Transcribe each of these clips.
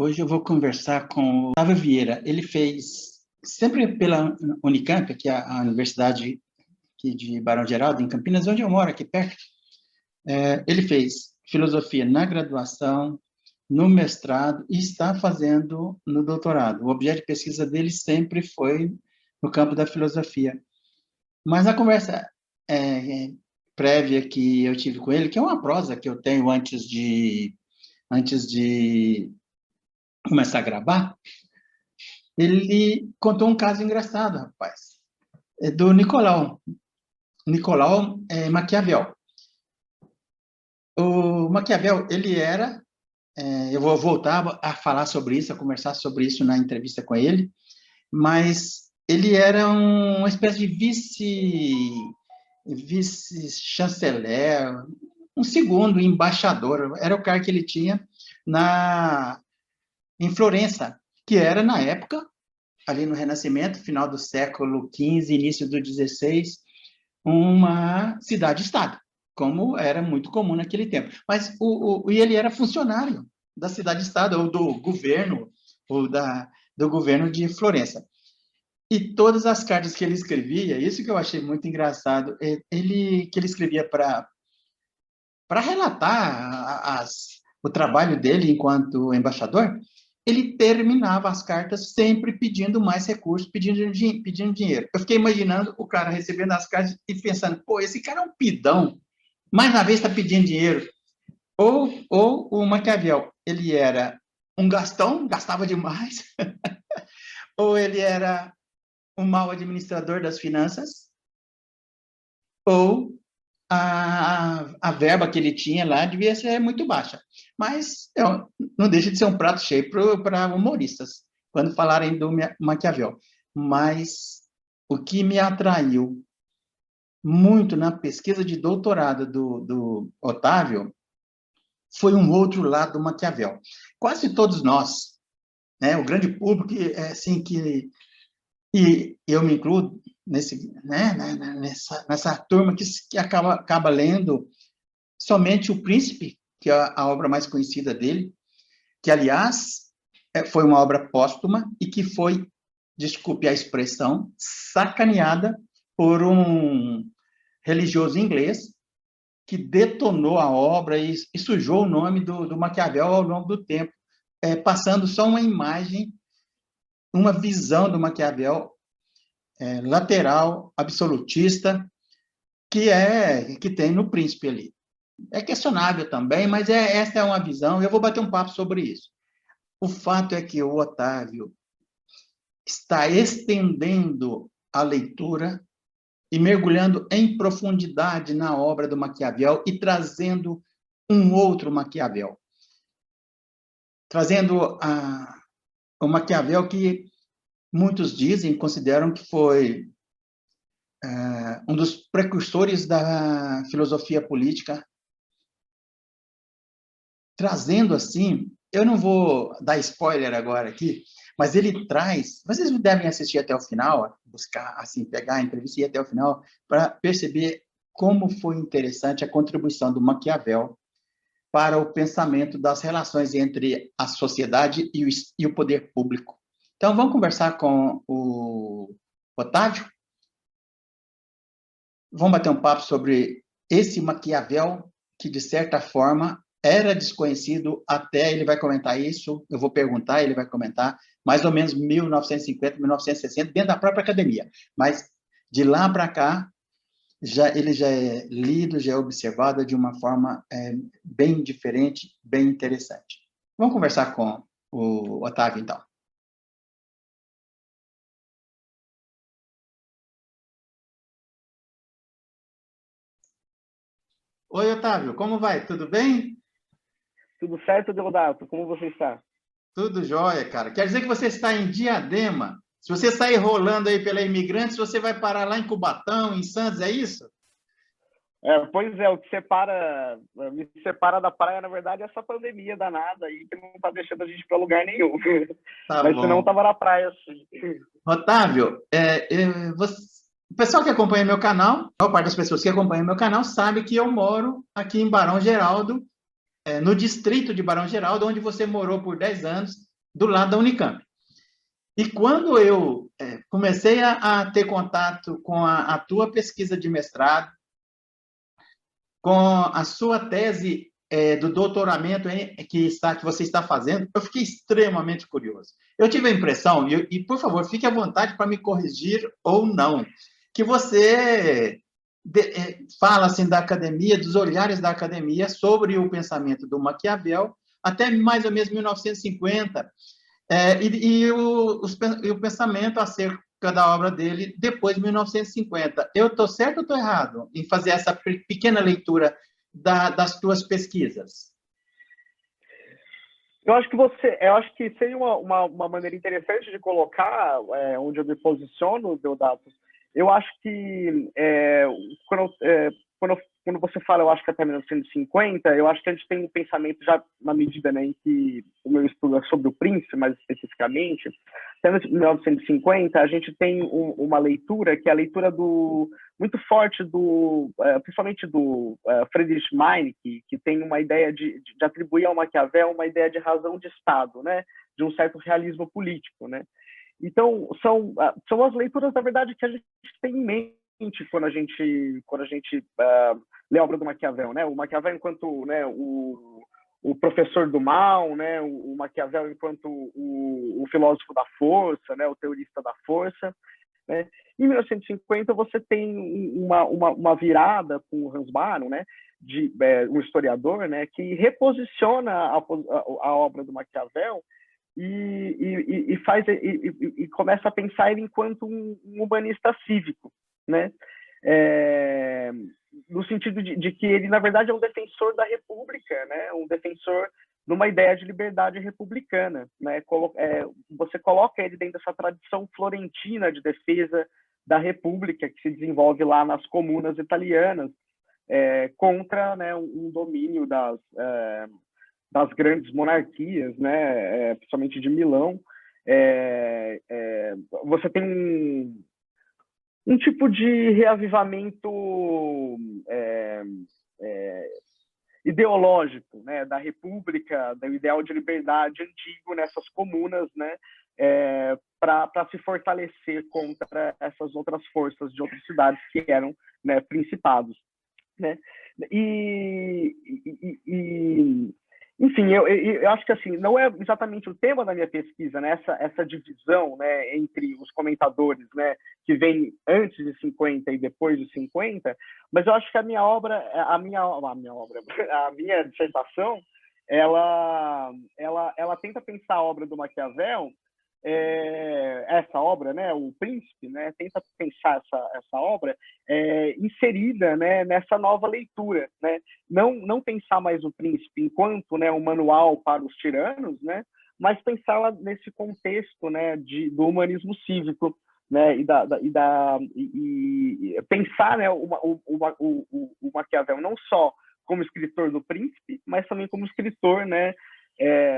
Hoje eu vou conversar com o Otávio Vieira. Ele fez, sempre pela Unicamp, que é a universidade aqui de Barão Geraldo, em Campinas, onde eu moro, aqui perto. Ele fez filosofia na graduação, no mestrado e está fazendo no doutorado. O objeto de pesquisa dele sempre foi no campo da filosofia. Mas a conversa prévia que eu tive com ele, que é uma prosa que eu tenho antes de começar a gravar, ele contou um caso engraçado, rapaz. É do Nicolau Maquiavel. O Maquiavel, ele era... eu vou voltar a falar sobre isso, a conversar sobre isso na entrevista com ele, mas ele era uma espécie de vice-chanceler, um segundo embaixador, era o cargo que ele tinha em Florença, que era, na época, ali no Renascimento, final do século XV, início do XVI, uma cidade-estado, como era muito comum naquele tempo. Mas e ele era funcionário da cidade-estado, ou do governo, do governo de Florença. E todas as cartas que ele escrevia, isso que eu achei muito engraçado, que ele escrevia para relatar o trabalho dele enquanto embaixador, ele terminava as cartas sempre pedindo mais recursos, pedindo dinheiro. Eu fiquei imaginando o cara recebendo as cartas e pensando, pô, esse cara é um pidão, mais uma vez está pedindo dinheiro. Ou o Maquiavel, ele era um gastão, gastava demais, ou ele era um mau administrador das finanças, ou a verba que ele tinha lá devia ser muito baixa. Mas não deixa de ser um prato cheio para humoristas, quando falarem do Maquiavel. Mas o que me atraiu muito na pesquisa de doutorado do Otávio foi um outro lado do Maquiavel. Quase todos nós, né, o grande público, assim, e eu me incluo nessa turma que acaba lendo somente O Príncipe, que é a obra mais conhecida dele, que, aliás, foi uma obra póstuma e que foi, desculpe a expressão, sacaneada por um religioso inglês que detonou a obra e sujou o nome do Maquiavel ao longo do tempo, passando só uma imagem, uma visão do Maquiavel lateral, absolutista, que tem no Príncipe ali. É questionável também, mas essa é uma visão, eu vou bater um papo sobre isso. O fato é que o Otávio está estendendo a leitura e mergulhando em profundidade na obra do Maquiavel e trazendo um outro Maquiavel. Trazendo o Maquiavel que muitos consideram que foi um dos precursores da filosofia política, trazendo assim, eu não vou dar spoiler agora aqui, mas ele traz, vocês devem assistir até o final, buscar, assim, pegar a entrevista e ir até o final, para perceber como foi interessante a contribuição do Maquiavel para o pensamento das relações entre a sociedade e o poder público. Então, vamos conversar com o Otávio? Vamos bater um papo sobre esse Maquiavel que, de certa forma, era desconhecido até, ele vai comentar isso, eu vou perguntar, ele vai comentar, mais ou menos 1950, 1960, dentro da própria academia. Mas, de lá para cá, ele já é lido, já é observado de uma forma bem diferente, bem interessante. Vamos conversar com o Otávio, então. Oi, Otávio, como vai? Tudo bem? Tudo certo, Deodato? Como você está? Tudo jóia, cara. Quer dizer que você está em Diadema. Se você sair rolando aí pela Imigrantes, você vai parar lá em Cubatão, em Santos, é isso? Pois é, o que me separa da praia, na verdade, é essa pandemia danada aí, que não está deixando a gente para lugar nenhum. Tá Mas bom. senão estava na praia, sim. Otávio, o pessoal que acompanha meu canal, a maior parte das pessoas que acompanham meu canal sabe que eu moro aqui em Barão Geraldo, no distrito de Barão Geraldo, onde você morou por 10 anos, do lado da Unicamp. E quando eu comecei a ter contato com a tua pesquisa de mestrado, com a sua tese do doutoramento que você está fazendo, eu fiquei extremamente curioso. Eu tive a impressão, e por favor, fique à vontade para me corrigir ou não, que você fala assim da academia, dos olhares da academia sobre o pensamento do Maquiavel, até mais ou menos 1950, e o pensamento acerca da obra dele depois de 1950. Eu estou certo ou estou errado em fazer essa pequena leitura das tuas pesquisas? Eu acho que seria uma maneira interessante de colocar onde eu me posiciono, Deodato. Eu acho que quando você fala, eu acho que até 1950, eu acho que a gente tem um pensamento já na medida, né, em que o meu estudo é sobre o Príncipe, mais especificamente, até 1950, a gente tem uma leitura que é a leitura muito forte principalmente do Friedrich Meineke, que tem uma ideia de atribuir ao Maquiavel uma ideia de razão de Estado, né, de um certo realismo político, né. Então, são as leituras, na verdade, que a gente tem em mente quando a gente lê a obra do Maquiavel, né? O Maquiavel enquanto, né, o professor do mal, né? O Maquiavel enquanto o filósofo da força, né? O teorista da força, né? Em 1950 você tem uma virada com o Hans Baron, né? Um historiador, né? Que reposiciona a obra do Maquiavel e começa a pensar ele enquanto um humanista cívico, né? No sentido de que ele, na verdade, é um defensor da República, né? Um defensor de uma ideia de liberdade republicana, né? Você coloca ele dentro dessa tradição florentina de defesa da República que se desenvolve lá nas comunas italianas, contra, né, um domínio das grandes monarquias, né, principalmente de Milão. Você tem um tipo de reavivamento ideológico, né, da República, do ideal de liberdade antigo nessas comunas, né, para se fortalecer contra essas outras forças de outras cidades que eram, né, principados, né? Enfim, eu acho que assim não é exatamente o tema da minha pesquisa, né? Essa divisão, né, entre os comentadores, né, que vem antes de 50 e depois de 50, mas eu acho que a minha dissertação, ela tenta pensar a obra do Maquiavel, essa obra, né, o Príncipe, né, tenta pensar essa obra inserida, né, nessa nova leitura, né, não pensar mais o Príncipe enquanto, né, um manual para os tiranos, né, mas pensá-la nesse contexto, né, do humanismo cívico, né, e pensar, né, o Maquiavel não só como escritor do Príncipe, mas também como escritor, né,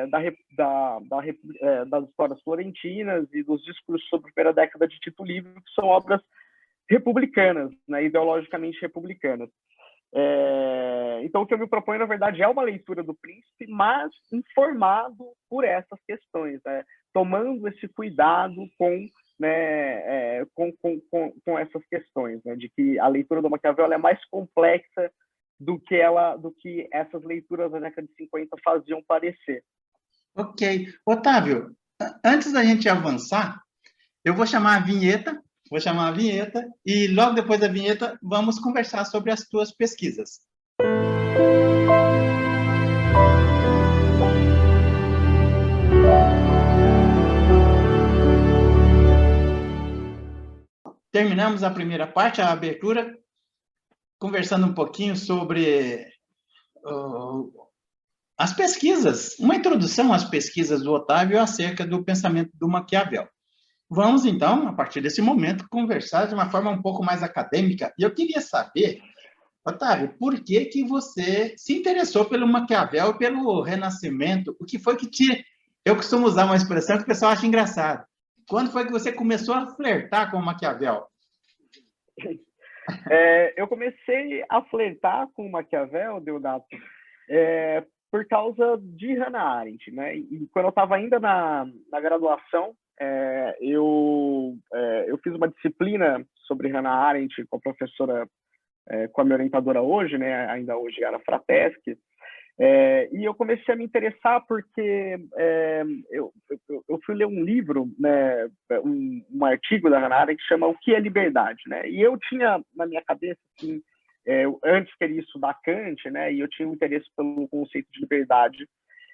das histórias florentinas e dos discursos sobre a primeira década de Tito Livre, que são obras republicanas, né, ideologicamente republicanas. Então, o que eu me proponho, na verdade, é uma leitura do Príncipe, mas informado por essas questões, né, tomando esse cuidado né, com essas questões, né, de que a leitura do Maquiavel é mais complexa do que essas leituras da década de 50 faziam parecer. Ok. Otávio, antes da gente avançar, eu vou chamar a vinheta, e logo depois da vinheta vamos conversar sobre as tuas pesquisas. Terminamos a primeira parte, a abertura, conversando um pouquinho sobre as pesquisas, uma introdução às pesquisas do Otávio acerca do pensamento do Maquiavel. Vamos, então, a partir desse momento, conversar de uma forma um pouco mais acadêmica. E eu queria saber, Otávio, por que você se interessou pelo Maquiavel, pelo Renascimento? O que foi que te... Eu costumo usar uma expressão que o pessoal acha engraçado. Quando foi que você começou a flertar com o Maquiavel? Eu comecei a flertar com o Maquiavel, Deodato, por causa de Hannah Arendt, né? E quando eu estava ainda na graduação, eu fiz uma disciplina sobre Hannah Arendt com a professora, com a minha orientadora hoje, né? Ainda hoje era Frateschi, e eu comecei a me interessar porque eu fui ler um livro, né, um artigo da Hannah Arendt que chama O que é Liberdade, né? E eu tinha na minha cabeça, assim, eu antes queria estudar Kant, né? E eu tinha um interesse pelo conceito de liberdade.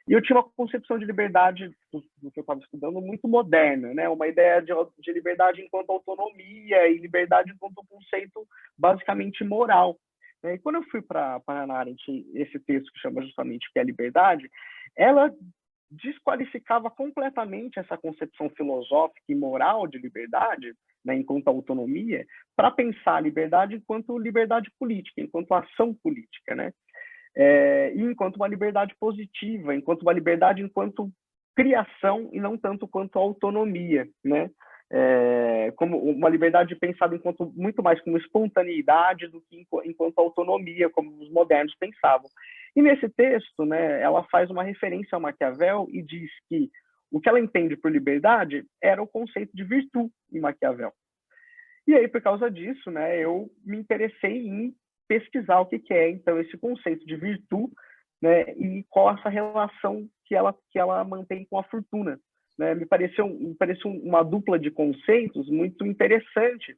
E eu tinha uma concepção de liberdade do que eu estava estudando muito moderna, né? Uma ideia de liberdade enquanto autonomia e liberdade enquanto conceito basicamente moral. E quando eu fui para Hannah Arendt, esse texto que chama justamente o que é liberdade, ela desqualificava completamente essa concepção filosófica e moral de liberdade, né, enquanto autonomia, para pensar a liberdade enquanto liberdade política, enquanto ação política, né? E enquanto uma liberdade positiva, enquanto uma liberdade enquanto criação e não tanto quanto autonomia, né? Como uma liberdade pensada enquanto muito mais como espontaneidade do que enquanto autonomia, como os modernos pensavam. E nesse texto, né, ela faz uma referência ao Maquiavel e diz que o que ela entende por liberdade era o conceito de virtude em Maquiavel. E aí, por causa disso, né, eu me interessei em pesquisar o que é, então, esse conceito de virtude, né, e qual essa relação que ela mantém com a fortuna. Né? Me pareceu uma dupla de conceitos muito interessante,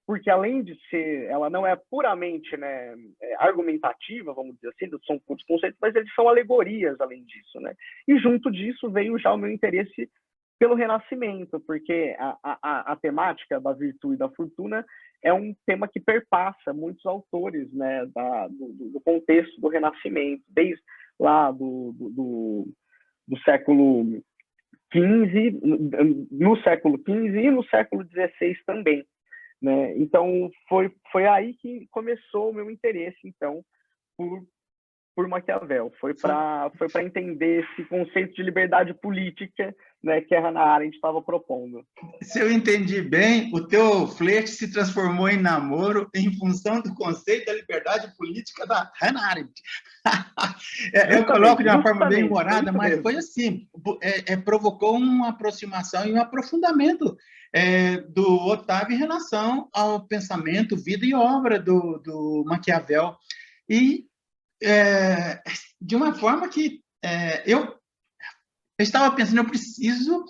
porque além de ser, ela não é puramente, né, argumentativa, vamos dizer assim, são puros conceitos, mas eles são alegorias além disso, né? E junto disso veio já o meu interesse pelo Renascimento, porque a temática da virtude e da fortuna é um tema que perpassa muitos autores, né, do contexto do Renascimento, desde lá do século XV, no século XV e no século XVI também, né? Então foi aí que começou o meu interesse, então, por Maquiavel. Foi para entender esse conceito de liberdade política, né, que a Hannah Arendt estava propondo. Se eu entendi bem, o teu flerte se transformou em namoro em função do conceito da liberdade política da Hannah Arendt. Eu coloco de uma forma bem humorada, mas foi assim, provocou uma aproximação e um aprofundamento do Otávio em relação ao pensamento, vida e obra do Maquiavel. E de uma forma que eu estava pensando, eu preciso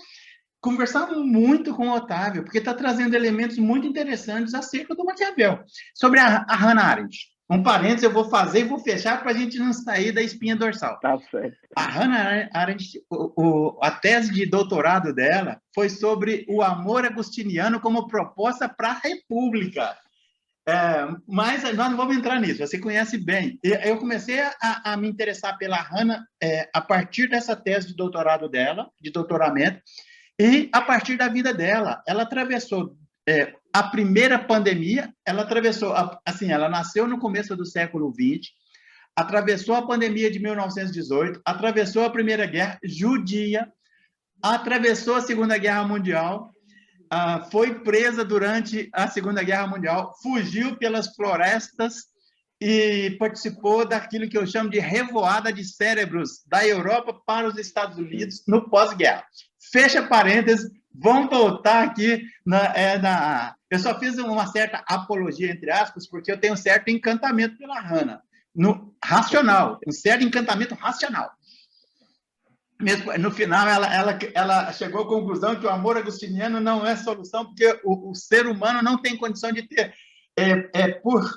conversar muito com o Otávio, porque está trazendo elementos muito interessantes acerca do Maquiavel. Sobre a Hannah Arendt. Um parênteses eu vou fazer e vou fechar para a gente não sair da espinha dorsal. Tá certo. A Hannah Arendt, a tese de doutorado dela foi sobre o amor agostiniano como proposta para a República. Mas nós não vamos entrar nisso, você conhece bem. Eu comecei a me interessar pela Hannah a partir dessa tese de doutorado dela, de doutoramento, e a partir da vida dela. Ela atravessou a primeira pandemia, ela atravessou, assim, ela nasceu no começo do século XX, atravessou a pandemia de 1918, atravessou a Primeira Guerra, judia, atravessou a Segunda Guerra Mundial, foi presa durante a Segunda Guerra Mundial, fugiu pelas florestas e participou daquilo que eu chamo de revoada de cérebros da Europa para os Estados Unidos no pós-guerra. Fecha parênteses, vamos voltar aqui eu só fiz uma certa apologia, entre aspas, porque eu tenho um certo encantamento pela Hannah, racional, um certo encantamento racional. Mesmo, no final, ela chegou à conclusão que o amor agostiniano não é solução, porque o ser humano não tem condição de ter por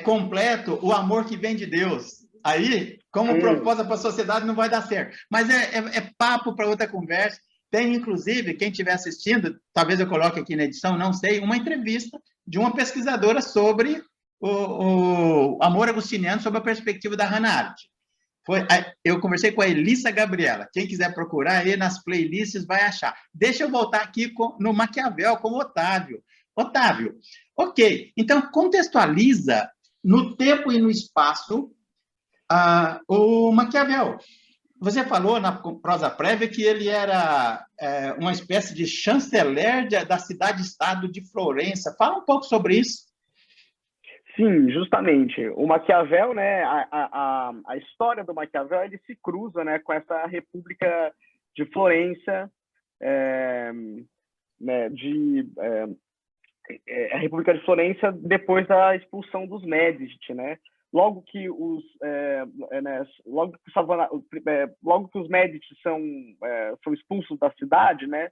completo o amor que vem de Deus. Aí, como proposta para a sociedade, não vai dar certo. Mas é papo para outra conversa. Tem, inclusive, quem estiver assistindo, talvez eu coloque aqui na edição, não sei, uma entrevista de uma pesquisadora sobre o amor agostiniano, sob a perspectiva da Hannah Arendt. Eu conversei com a Elissa Gabriela. Quem quiser procurar aí nas playlists vai achar. Deixa eu voltar aqui no Maquiavel com o Otávio. Otávio, ok. Então, contextualiza no tempo e no espaço o Maquiavel. Você falou na prosa prévia que ele era uma espécie de chanceler da cidade-estado de Florença. Fala um pouco sobre isso. Sim, justamente. O Maquiavel, né, a história do Maquiavel, ele se cruza, né, com essa República de Florença, é, né, a República de Florença depois da expulsão dos Médici, né? Logo que logo que os Médici são expulsos da cidade, né?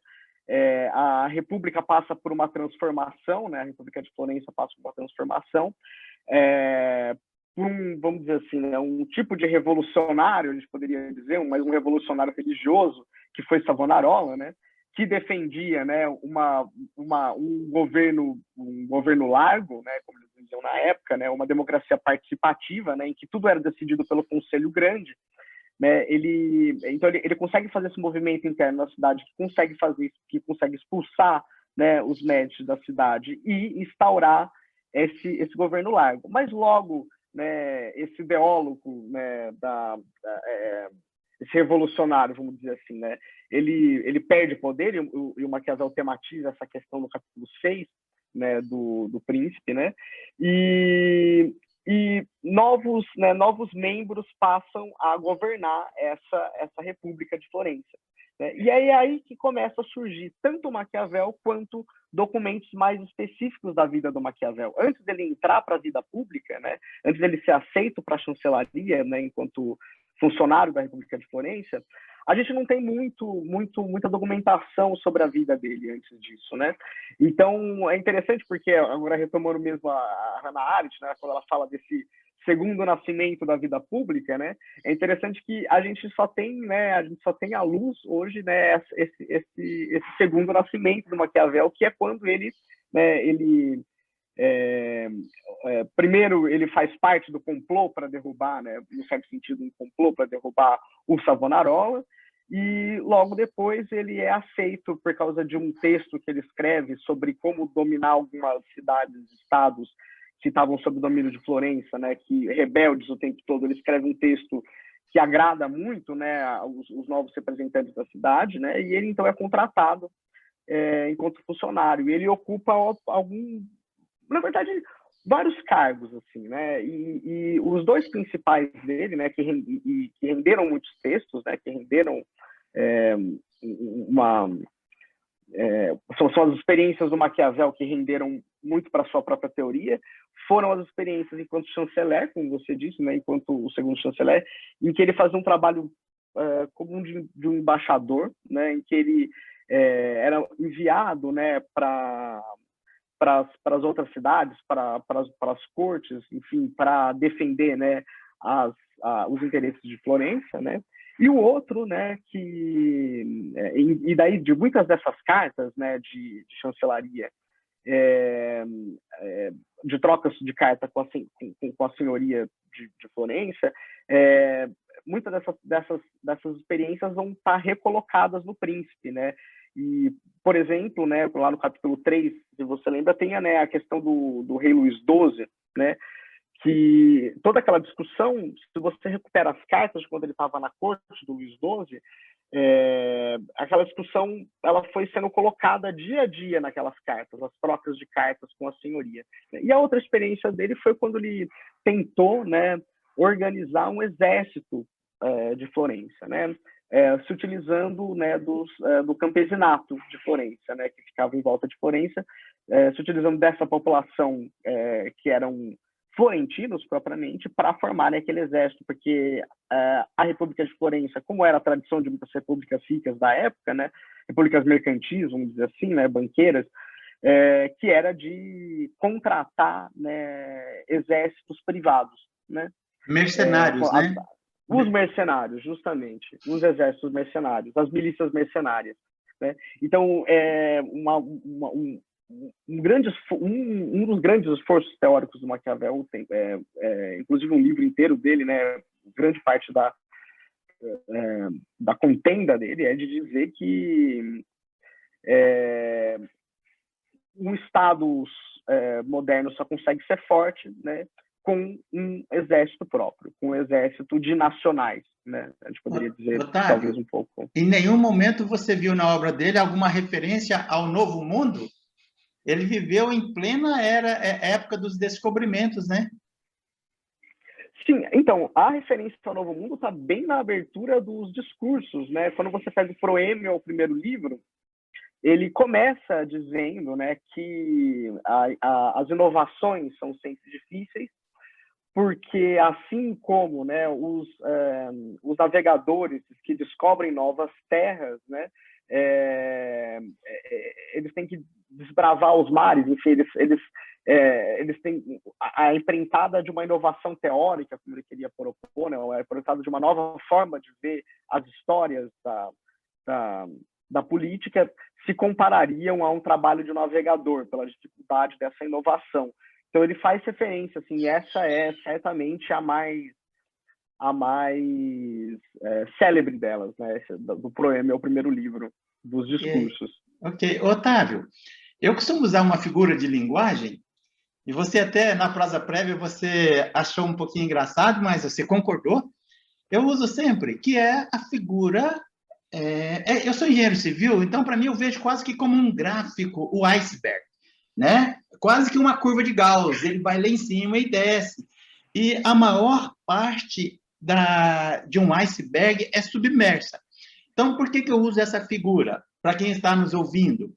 A República passa por uma transformação, né? A República de Florença passa por uma transformação, por vamos dizer assim, né? Um tipo de revolucionário, a gente poderia dizer, mas um revolucionário religioso, que foi Savonarola, né? Que defendia, né, um governo largo, né, como eles diziam na época, né, uma democracia participativa, né, em que tudo era decidido pelo Conselho Grande, né, então ele consegue fazer esse movimento interno na cidade, que consegue expulsar, né, os médicos da cidade e instaurar esse governo largo. Mas logo, né, esse ideólogo, né, esse revolucionário, vamos dizer assim, né? Ele perde poder, e o Maquiavel tematiza essa questão no capítulo 6, né, do príncipe, né? E novos membros passam a governar essa República de Florença. Né? E é aí que começa a surgir tanto o Maquiavel quanto documentos mais específicos da vida do Maquiavel. Antes dele entrar para a vida pública, né? Antes dele ser aceito para a chancelaria, né, enquanto funcionário da República de Florença, a gente não tem muita documentação sobre a vida dele antes disso, né? Então, é interessante porque, agora retomando mesmo a Hannah Arendt, né, quando ela fala desse segundo nascimento da vida pública, né? É interessante que a gente só tem, né, à luz hoje, né, esse segundo nascimento do Maquiavel, que é quando ele primeiro ele faz parte do complô para derrubar, né, no certo sentido, um complô para derrubar o Savonarola, e logo depois ele é aceito por causa de um texto que ele escreve sobre como dominar algumas cidades, estados que estavam sob o domínio de Florença, né, que rebeldes o tempo todo. Ele escreve um texto que agrada muito, né, os novos representantes da cidade, né, e ele então é contratado enquanto funcionário. E ele ocupa na verdade, vários cargos, assim, né? E os dois principais dele, né, que renderam muitos textos, né, que renderam são as experiências do Maquiavel que renderam muito para sua própria teoria, foram as experiências enquanto chanceler, como você disse, né, enquanto o segundo chanceler, em que ele fazia um trabalho comum de um embaixador, né, em que ele era enviado, né, para as outras cidades, para as cortes, enfim, para defender, né, os interesses de Florença, né? E o outro, né, e daí de muitas dessas cartas, né, de chancelaria, de trocas de carta com a senhoria de Florença, muitas dessas experiências vão estar recolocadas no príncipe, né? E, por exemplo, né, lá no capítulo 3, se você lembra, tem, né, a questão do rei Luís XII, né, que toda aquela discussão, se você recupera as cartas de quando ele estava na corte do Luís XII, aquela discussão ela foi sendo colocada dia a dia naquelas cartas, as trocas de cartas com a senhoria. E a outra experiência dele foi quando ele tentou, né, organizar um exército de Florença, né, se utilizando, né, do campesinato de Florença, né, que ficava em volta de Florença, se utilizando dessa população que eram florentinos propriamente, para formarem aquele exército, porque a República de Florença, como era a tradição de muitas repúblicas ricas da época, né, repúblicas mercantis, vamos dizer assim, né, banqueiras, que era de contratar, né, exércitos privados, né? Mercenários, né? Os mercenários, justamente, os exércitos mercenários, as milícias mercenárias, né? Então, um dos grandes esforços teóricos do Maquiavel, inclusive um livro inteiro dele, né, grande parte da contenda dele é de dizer que um Estado moderno só consegue ser forte, né, com um exército próprio, com um exército de nacionais, né? A gente poderia dizer, Otávio, talvez um pouco. Em nenhum momento você viu na obra dele alguma referência ao Novo Mundo? Ele viveu em plena época dos descobrimentos, né? Sim, então, a referência ao Novo Mundo está bem na abertura dos discursos, né? Quando você pega o Proêmio, o primeiro livro, ele começa dizendo, né, que as inovações são sempre difíceis, porque assim como, né, os navegadores que descobrem novas terras, né, eles têm que desbravar os mares, enfim, eles têm a empreitada de uma inovação teórica, como ele queria propor, né, a empreitada de uma nova forma de ver as histórias da, da política, se comparariam a um trabalho de um navegador, pela dificuldade dessa inovação. Então ele faz referência, assim, e essa é certamente a mais célebre delas, né? Do Proêmio, é o primeiro livro dos discursos. Ok. Otávio, eu costumo usar uma figura de linguagem, e você até, na prosa prévia, você achou um pouquinho engraçado, mas você concordou. Eu uso sempre, que é a figura... eu sou engenheiro civil, então, para mim, eu vejo quase que como um gráfico, o iceberg, né? Quase que uma curva de Gauss, ele vai lá em cima e desce. E a maior parte de um iceberg é submersa. Então, por que eu uso essa figura? Para quem está nos ouvindo,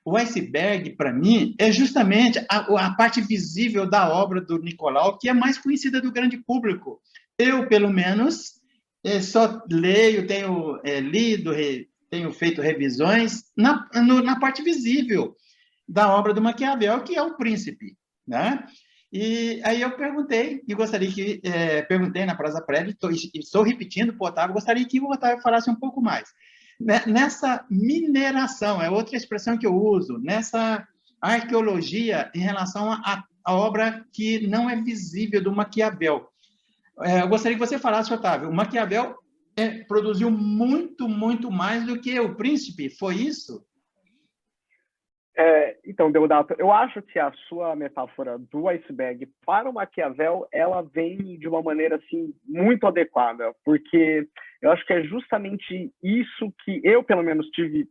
o iceberg, para mim, é justamente a parte visível da obra do Nicolau, que é mais conhecida do grande público. Eu, pelo menos, só leio, tenho lido, tenho feito revisões na parte visível da obra do Maquiavel, que é o Príncipe, né? E aí eu perguntei, e gostaria que perguntei na prosa prévia, estou repetindo para o Otávio, gostaria que o Otávio falasse um pouco mais. Nessa mineração, é outra expressão que eu uso, nessa arqueologia em relação à obra que não é visível do Maquiavel. Eu gostaria que você falasse, Otávio, o Maquiavel produziu muito, muito mais do que o Príncipe, foi isso? Então, Deodato, eu acho que a sua metáfora do iceberg para o Maquiavel, ela vem de uma maneira assim muito adequada, porque eu acho que é justamente isso que eu, pelo menos, tive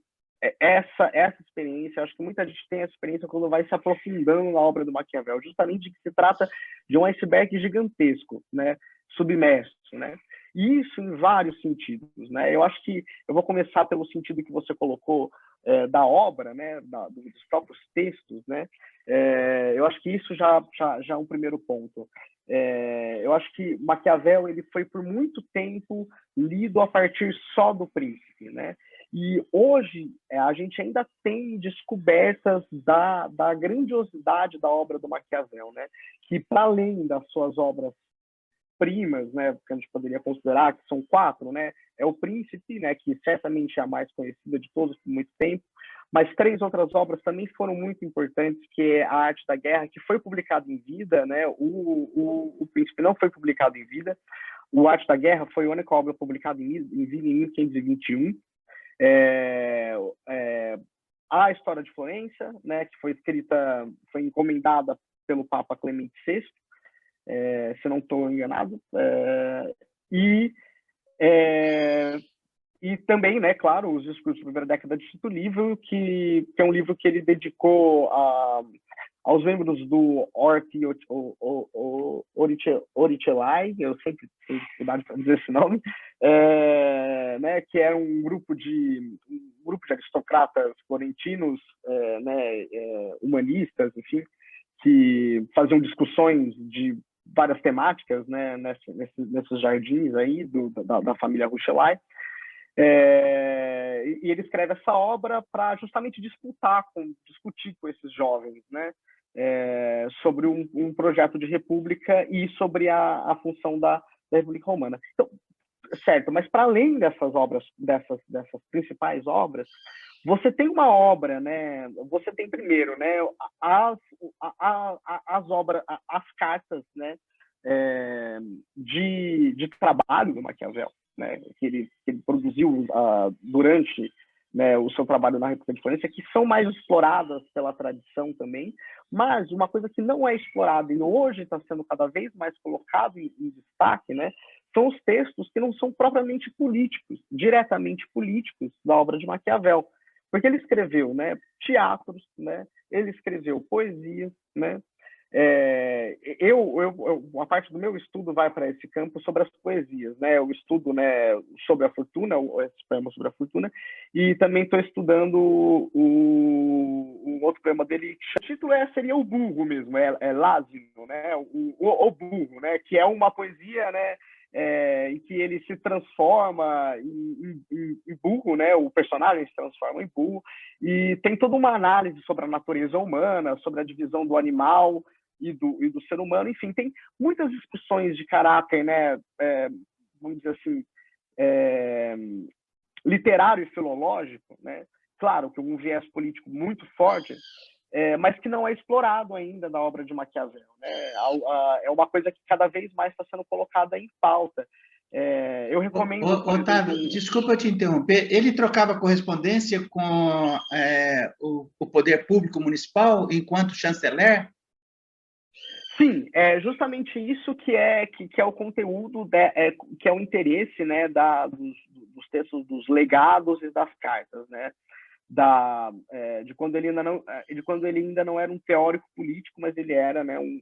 essa experiência. Eu acho que muita gente tem essa experiência quando vai se aprofundando na obra do Maquiavel, justamente de que se trata de um iceberg gigantesco, né, submerso, né? E isso em vários sentidos, né? Eu acho que eu vou começar pelo sentido que você colocou da obra, né, dos próprios textos, né? Eu acho que isso já é um primeiro ponto. Eu acho que Maquiavel ele foi por muito tempo lido a partir só do Príncipe, né? E hoje a gente ainda tem descobertas da grandiosidade da obra do Maquiavel, né? Que para além das suas obras primas, né, que a gente poderia considerar que são 4, né? É o Príncipe, né, que certamente é a mais conhecida de todos por muito tempo, mas 3 outras obras também foram muito importantes, que é a Arte da Guerra, que foi publicado em vida, né? O Príncipe não foi publicado em vida. O Arte da Guerra foi a única obra publicada em vida em 1521. A História de Florença, né, que foi encomendada pelo Papa Clemente VI, se não estou enganado, e também, né, claro, os discursos da primeira década de Tito Livro, que é um livro que ele dedicou aos membros do Orti Oricelai, eu sempre tenho dificuldade para dizer esse nome, né, que é um grupo de aristocratas florentinos, né, humanistas, enfim, que faziam discussões de várias temáticas, né, nesses jardins aí da família Ruchelai. E ele escreve essa obra para justamente discutir com esses jovens, né, sobre um projeto de república e sobre a função da República Romana. Então, certo, mas para além dessas obras, dessas principais obras, você tem uma obra, né? Você tem primeiro, né? As obras, as cartas, né? De trabalho do Maquiavel, né? Que ele produziu durante, né, o seu trabalho na República de Florença, que são mais exploradas pela tradição também, mas uma coisa que não é explorada e hoje está sendo cada vez mais colocado em destaque, né? São os textos que não são propriamente políticos, diretamente políticos da obra de Maquiavel. Porque ele escreveu, né, teatros, né, ele escreveu poesia, né? Uma parte do meu estudo vai para esse campo sobre as poesias, né? Eu estudo, né, sobre a fortuna, esse poema sobre a fortuna, e também estou estudando um outro poema dele. O título seria O Burro mesmo, Lázaro, né? O Burro, né? Que é uma poesia, né? Em que ele se transforma em burro, né? O personagem se transforma em burro, e tem toda uma análise sobre a natureza humana, sobre a divisão do animal e do ser humano. Enfim, tem muitas discussões de caráter, né? Vamos dizer assim, literário e filológico, né? Claro que um viés político muito forte, mas que não é explorado ainda na obra de Maquiavel, né? É uma coisa que cada vez mais está sendo colocada em pauta. Eu recomendo... Otávio, desculpa te interromper, ele trocava correspondência com o poder público municipal enquanto chanceler? Sim, é justamente isso que é o conteúdo, que é o interesse, né, dos textos, dos legados e das cartas, né? De quando ele ainda não era um teórico político, mas ele era, né, um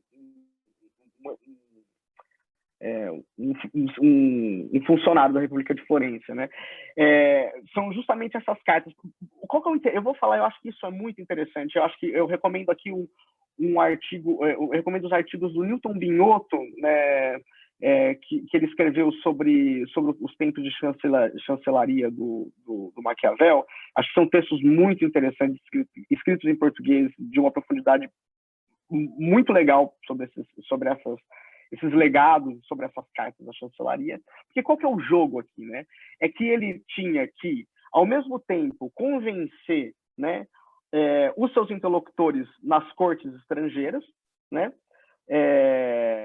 funcionário da República de Florença, né? São justamente essas cartas. Eu vou falar, eu acho que isso é muito interessante. Eu recomendo aqui um artigo, eu recomendo os artigos do Newton Binotto, né, que ele escreveu sobre os tempos de chancelaria do Maquiavel. Acho que são textos muito interessantes, escritos em português, de uma profundidade muito legal sobre esses legados, sobre essas cartas da chancelaria. Porque qual que é o jogo aqui, né? É que ele tinha que, ao mesmo tempo, convencer, né, os seus interlocutores nas cortes estrangeiras, né?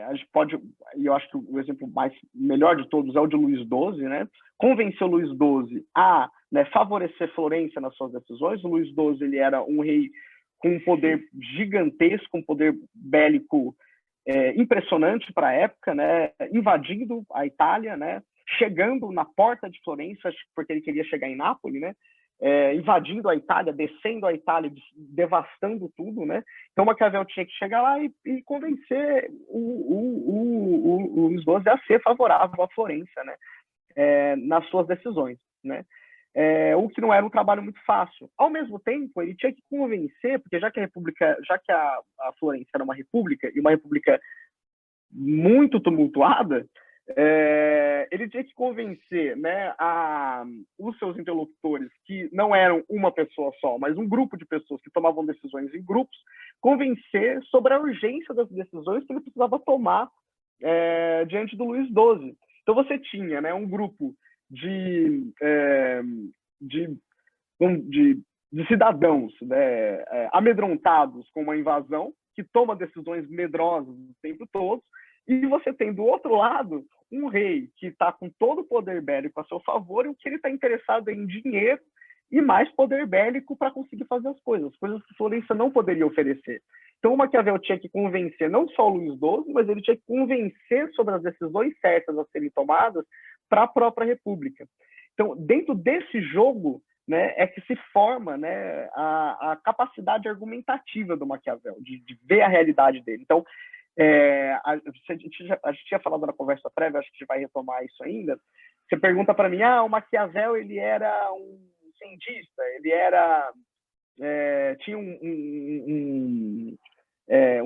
A gente pode, e eu acho que o exemplo melhor de todos é o de Luís XII, né? Convenceu Luís XII a, né, favorecer Florença nas suas decisões. O Luís XII, ele era um rei com um poder gigantesco, um poder bélico impressionante para a época, né? Invadindo a Itália, né? Chegando na porta de Florença, porque ele queria chegar em Nápoles, né? Invadindo a Itália, descendo a Itália, devastando tudo, né? Então Maquiavel tinha que chegar lá e convencer o Luís XII a ser favorável à Florença, né? Nas suas decisões, né? O que não era um trabalho muito fácil. Ao mesmo tempo, ele tinha que convencer, porque já que a Florença era uma república, e uma república muito tumultuada, ele tinha que convencer, né, os seus interlocutores, que não eram uma pessoa só, mas um grupo de pessoas que tomavam decisões em grupos, convencer sobre a urgência das decisões que ele precisava tomar diante do Luís XII. Então você tinha, né, um grupo de cidadãos, né, amedrontados com uma invasão, que toma decisões medrosas o tempo todo, e você tem do outro lado um rei que está com todo o poder bélico a seu favor, e o que ele está interessado é em dinheiro e mais poder bélico para conseguir fazer as coisas que Florença não poderia oferecer. Então o Maquiavel tinha que convencer não só o Luís XII, mas ele tinha que convencer sobre as decisões certas a serem tomadas para a própria República. Então, dentro desse jogo, né, é que se forma, né, a capacidade argumentativa do Maquiavel, de ver a realidade dele. Então, a gente tinha falado na conversa prévia, acho que a gente vai retomar isso ainda. Você pergunta para mim, o Maquiavel, ele era um cientista, ele tinha um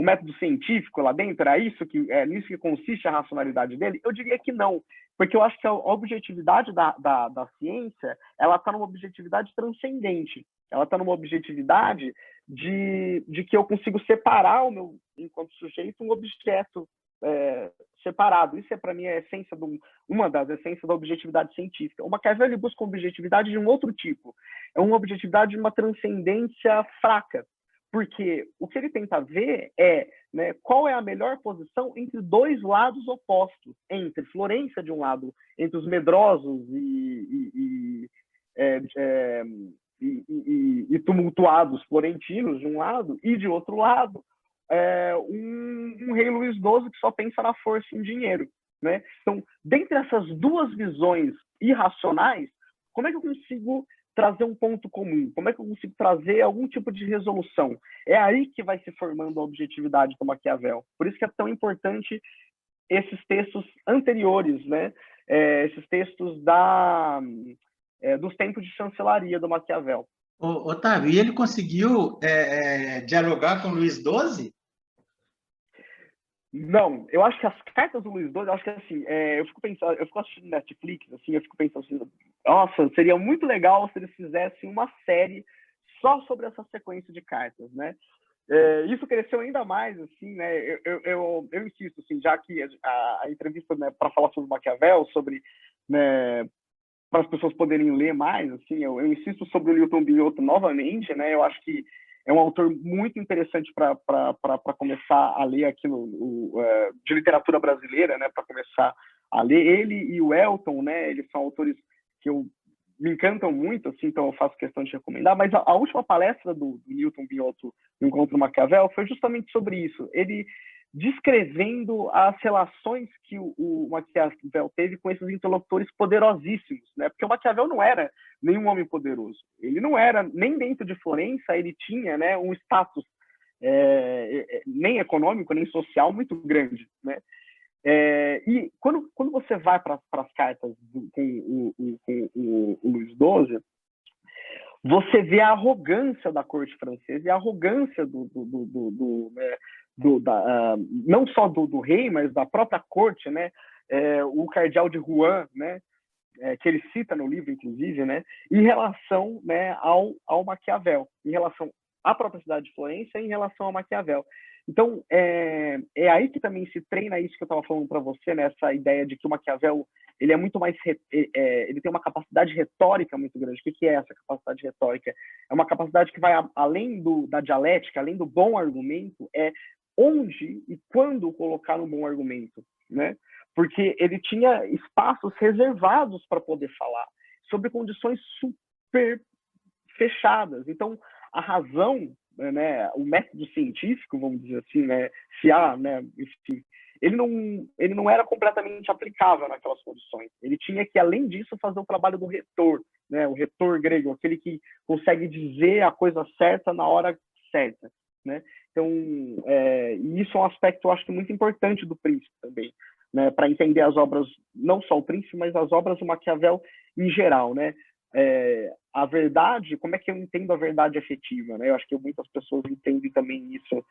método científico lá dentro, nisso que consiste a racionalidade dele? Eu diria que não, porque eu acho que a objetividade da ciência, ela está numa objetividade transcendente, ela está numa objetividade de que eu consigo separar o meu, enquanto sujeito, um objeto separado. Isso para mim uma das essências da objetividade científica. O Maquiavel, ele busca uma objetividade de um outro tipo, é uma objetividade de uma transcendência fraca, porque o que ele tenta ver né, qual é a melhor posição entre dois lados opostos, entre Florença de um lado, entre os medrosos e tumultuados florentinos de um lado, e de outro lado um rei Luís XII que só pensa na força e em dinheiro, né? Então, dentre essas duas visões irracionais, como é que eu consigo trazer um ponto comum? Como é que eu consigo trazer algum tipo de resolução? É aí que vai se formando a objetividade do Maquiavel. Por isso que é tão importante esses textos anteriores, né? Esses textos dos tempos de chancelaria do Maquiavel. Otávio, e ele conseguiu dialogar com Luís XII? Não, eu acho que as cartas do Luís XII, eu acho que assim, eu fico pensando, eu fico assistindo Netflix, assim, eu fico pensando assim, nossa, seria muito legal se eles fizessem uma série só sobre essa sequência de cartas, né? Isso cresceu ainda mais, assim, né? Eu insisto, assim, já que a entrevista, né, para falar sobre Maquiavel, sobre, né, para as pessoas poderem ler mais, assim, eu insisto sobre o Newton Binhoto novamente, né? Eu acho que é um autor muito interessante para começar a ler aqui de literatura brasileira, né? Para começar a ler. Ele e o Elton, né? Eles são autores que me encantam muito, assim, então eu faço questão de recomendar. Mas a última palestra do Newton Binhoto no Encontro Maquiavel foi justamente sobre isso. Ele descrevendo as relações que o Maquiavel teve com esses interlocutores poderosíssimos, né? Porque o Maquiavel não era nenhum homem poderoso. Ele não era, nem dentro de Florença, ele tinha, né, um status nem econômico, nem social muito grande, né? E quando você vai para as cartas com o Luís XII, você vê a arrogância da corte francesa e a arrogância não só do rei, mas da própria corte, né? O cardeal de Rouen, né? Que ele cita no livro, inclusive, né? Em relação, né, ao Maquiavel, em relação à própria cidade de Florença e em relação ao Maquiavel. Então, é aí que também se treina isso que eu estava falando para você, né? Essa ideia de que o Maquiavel ele é muito mais ele tem uma capacidade retórica muito grande. O que é essa capacidade retórica? É uma capacidade que vai além da dialética, além do bom argumento, onde e quando colocar um bom argumento, né? Porque ele tinha espaços reservados para poder falar sobre condições super fechadas. Então, a razão, né, o método científico, vamos dizer assim, né, se há, né, enfim, ele não era completamente aplicável naquelas condições. Ele tinha que, além disso, fazer o trabalho do retor, né, o retor grego, aquele que consegue dizer a coisa certa na hora certa, né? Então, e isso é um aspecto, eu acho que muito importante do Príncipe também, né, para entender as obras, não só o Príncipe, mas as obras do Maquiavel em geral, né? A verdade, como é que eu entendo a verdade efetiva, né? Eu acho que muitas pessoas entendem também isso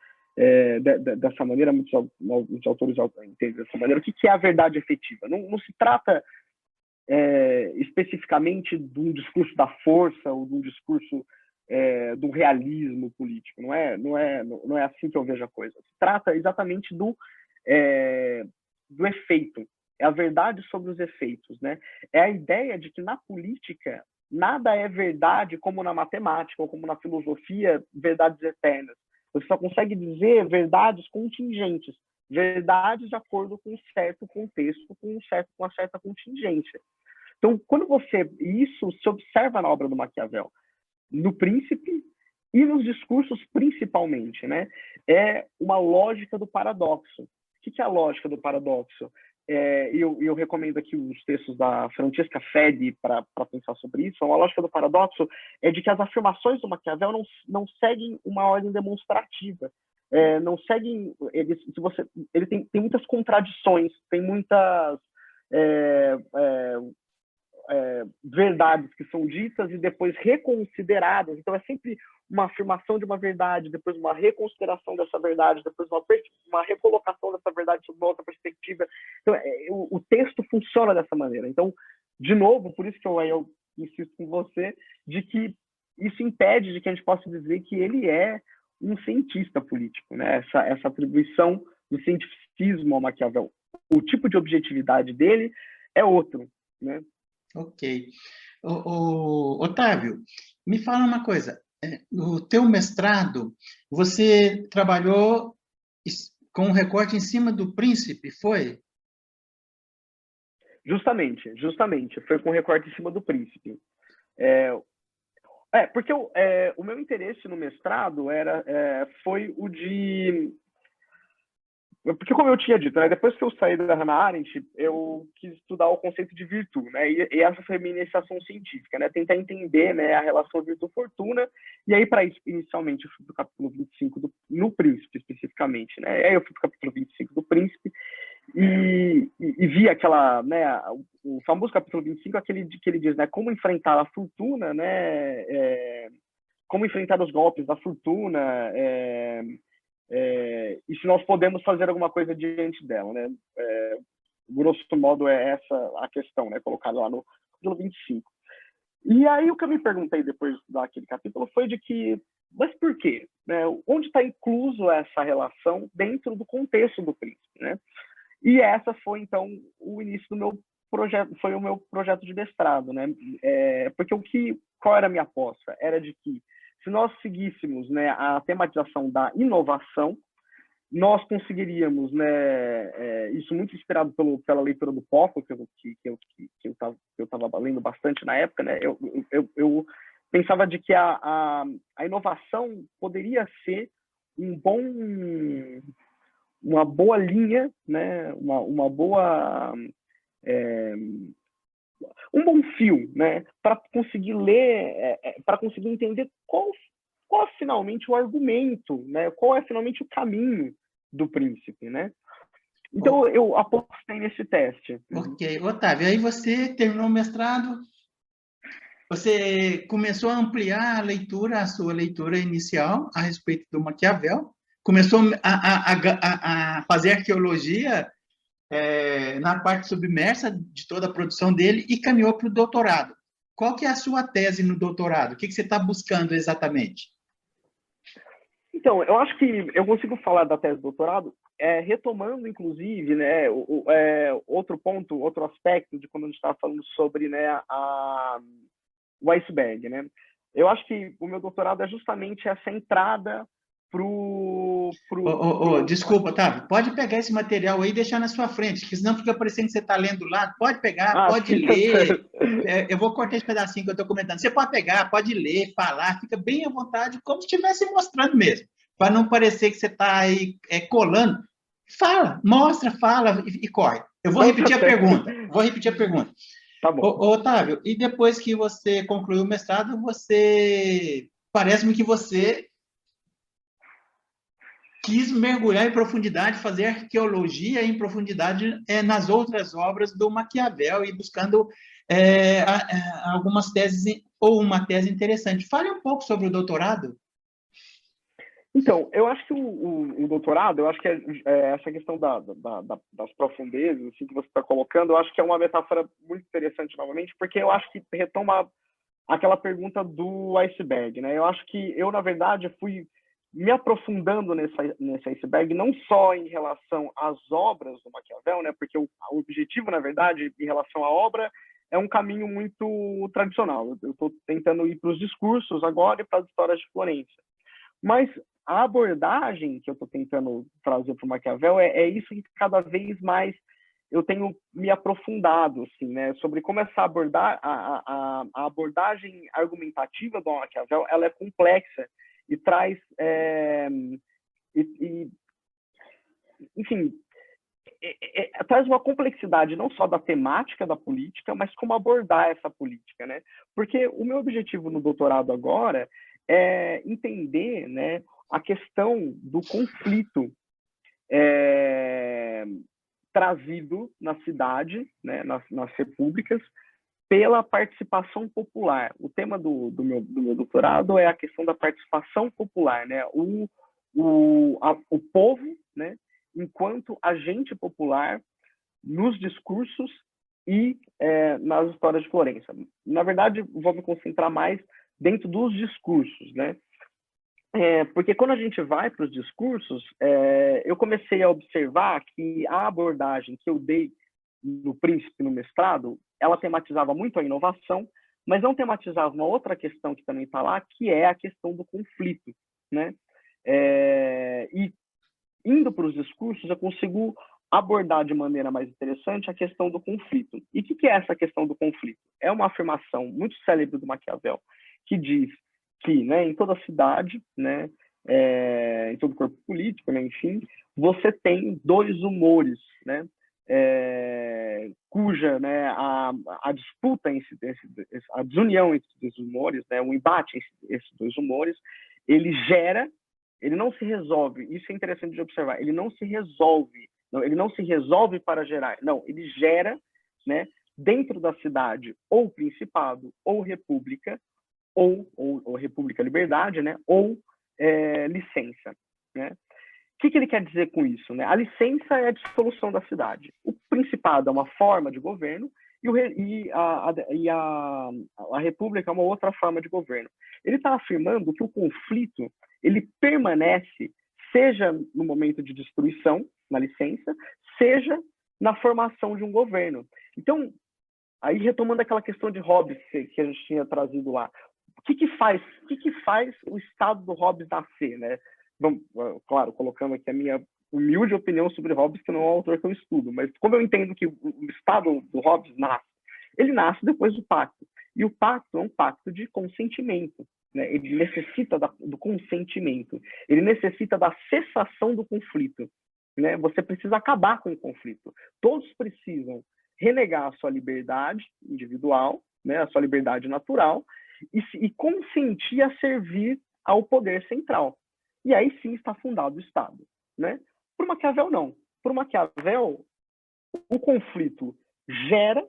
dessa maneira, muitos autores entendem dessa maneira. O que é a verdade efetiva? Não se trata especificamente de um discurso da força ou de um discurso do realismo político. Não é assim que eu vejo a coisa. Se trata exatamente do efeito. É a verdade sobre os efeitos, né? É a ideia de que na política nada é verdade como na matemática ou como na filosofia, verdades eternas. Você só consegue dizer verdades contingentes, verdades de acordo com um certo contexto, com uma certa contingência. Então, isso se observa na obra do Maquiavel, no Príncipe e nos discursos principalmente, né? É uma lógica do paradoxo. O que é a lógica do paradoxo? Eu recomendo aqui os textos da Francesca Fedi para pensar sobre isso. A lógica do paradoxo é de que as afirmações do Maquiavel não seguem uma ordem demonstrativa. Não seguem... Ele tem muitas contradições, tem muitas verdades que são ditas e depois reconsideradas. Então, é sempre uma afirmação de uma verdade, depois uma reconsideração dessa verdade, depois uma recolocação dessa verdade sob uma outra perspectiva. Então, o texto funciona dessa maneira. Então, de novo, por isso que eu insisto com você, de que isso impede de que a gente possa dizer que ele é um cientista político, né? Essa atribuição do cientificismo ao Maquiavel. O tipo de objetividade dele é outro, né? Ok. Otávio, me fala uma coisa. No teu mestrado, você trabalhou com um recorte em cima do Príncipe, foi? Justamente. Foi com recorte em cima do Príncipe. Porque o meu interesse no mestrado foi o de porque como eu tinha dito, né, depois que eu saí da Hannah Arendt, eu quis estudar o conceito de virtude, né, e essa foi a minha iniciação científica, né, tentar entender, né, a relação virtude-fortuna, e aí para isso, inicialmente, eu fui para o capítulo 25 no Príncipe, especificamente, né, e aí eu fui para o capítulo 25 do Príncipe, e vi aquela, né, o famoso capítulo 25, aquele que ele diz, né, como enfrentar a fortuna, né, como enfrentar os golpes da fortuna, e se nós podemos fazer alguma coisa diante dela, né? Grosso modo é essa a questão, né? Colocada lá no capítulo 25. E aí o que eu me perguntei depois daquele capítulo foi de que, mas por quê? Né? Onde está incluso essa relação dentro do contexto do príncipe, né? E essa foi, então, o início do meu projeto, foi o meu projeto de mestrado, né? Porque qual era a minha aposta? Era de que se nós seguíssemos, né, a tematização da inovação, nós conseguiríamos, né, isso muito inspirado pela leitura do Popper, que eu estava lendo bastante na época, né, eu pensava de que a inovação poderia ser uma boa linha, né, uma boa um bom fio, né, para conseguir ler, para conseguir entender qual é finalmente o argumento, né, qual é finalmente o caminho do príncipe, né? Então eu apostei nesse teste. Ok, Otávio, aí você terminou o mestrado, você começou a ampliar a sua leitura inicial a respeito do Maquiavel, começou a fazer arqueologia na parte submersa de toda a produção dele e caminhou para o doutorado. Qual que é a sua tese no doutorado? O que você está buscando exatamente? Então, eu acho que eu consigo falar da tese de doutorado retomando, inclusive, né, outro ponto, outro aspecto de quando a gente estava falando sobre, né, o iceberg, né? Eu acho que o meu doutorado é justamente essa entrada Desculpa, Otávio, pode pegar esse material aí e deixar na sua frente, porque senão fica parecendo que você está lendo lá. Pode pegar, pode sim. ler. Eu vou cortar esse pedacinho que eu estou comentando. Você pode pegar, pode ler, falar, fica bem à vontade, como se estivesse mostrando mesmo, para não parecer que você está aí colando. Fala, mostra, fala e corre. Eu vou repetir a pergunta. Tá bom. Otávio, e depois que você concluiu o mestrado, parece-me que você quis mergulhar em profundidade, fazer arqueologia em profundidade nas outras obras do Maquiavel e buscando algumas teses ou uma tese interessante. Fale um pouco sobre o doutorado. Então, eu acho que o doutorado, eu acho que essa questão das profundezas assim, que você está colocando, eu acho que é uma metáfora muito interessante novamente, porque eu acho que retoma aquela pergunta do iceberg, né? Eu acho que eu, na verdade, fui me aprofundando nesse iceberg, não só em relação às obras do Maquiavel, né? Porque o objetivo, na verdade, em relação à obra, é um caminho muito tradicional. Eu estou tentando ir para os discursos agora e para as histórias de Florença. Mas a abordagem que eu estou tentando trazer para o Maquiavel é isso que cada vez mais eu tenho me aprofundado, assim, né, sobre como essa a abordagem argumentativa do Maquiavel, ela é complexa e traz, enfim, traz uma complexidade não só da temática da política, mas como abordar essa política, né? Porque o meu objetivo no doutorado agora é entender, né, a questão do conflito trazido na cidade, né, nas repúblicas, pela participação popular. O tema do meu doutorado é a questão da participação popular, né? O povo, né, enquanto agente popular nos discursos e nas histórias de Florença. Na verdade, vou me concentrar mais dentro dos discursos, né? Porque quando a gente vai para os discursos, eu comecei a observar que a abordagem que eu dei no Príncipe, no mestrado, ela tematizava muito a inovação, mas não tematizava uma outra questão que também está lá, que é a questão do conflito, né? E indo para os discursos, eu consigo abordar de maneira mais interessante a questão do conflito. E o que é essa questão do conflito? É uma afirmação muito célebre do Maquiavel, que diz que, né, em toda cidade, né, em todo o corpo político, né, enfim, você tem dois humores, né, cuja, né, a disputa, a desunião entre esses humores, né, o embate entre esses dois humores, ele não se resolve, isso é interessante de observar, ele não se resolve, não, ele não se resolve para gerar, não, ele gera, né, dentro da cidade, ou principado, ou república, ou república liberdade, né, ou licença, né? O que ele quer dizer com isso? Né? A licença é a dissolução da cidade. O principado é uma forma de governo a república é uma outra forma de governo. Ele está afirmando que o conflito ele permanece, seja no momento de destruição, na licença, seja na formação de um governo. Então, aí retomando aquela questão de Hobbes que a gente tinha trazido lá, o que faz o estado do Hobbes nascer, né? Bom, claro, colocando aqui a minha humilde opinião sobre Hobbes, que não é o autor que eu estudo, mas como eu entendo que o estado do Hobbes nasce, ele nasce depois do pacto. E o pacto é um pacto de consentimento, né? Ele necessita do consentimento, ele necessita da cessação do conflito, né? Você precisa acabar com o conflito. Todos precisam renegar a sua liberdade individual, né? A sua liberdade natural, e consentir a servir ao poder central. E aí sim está fundado o Estado, né? Por Maquiavel, não. Por Maquiavel, o conflito gera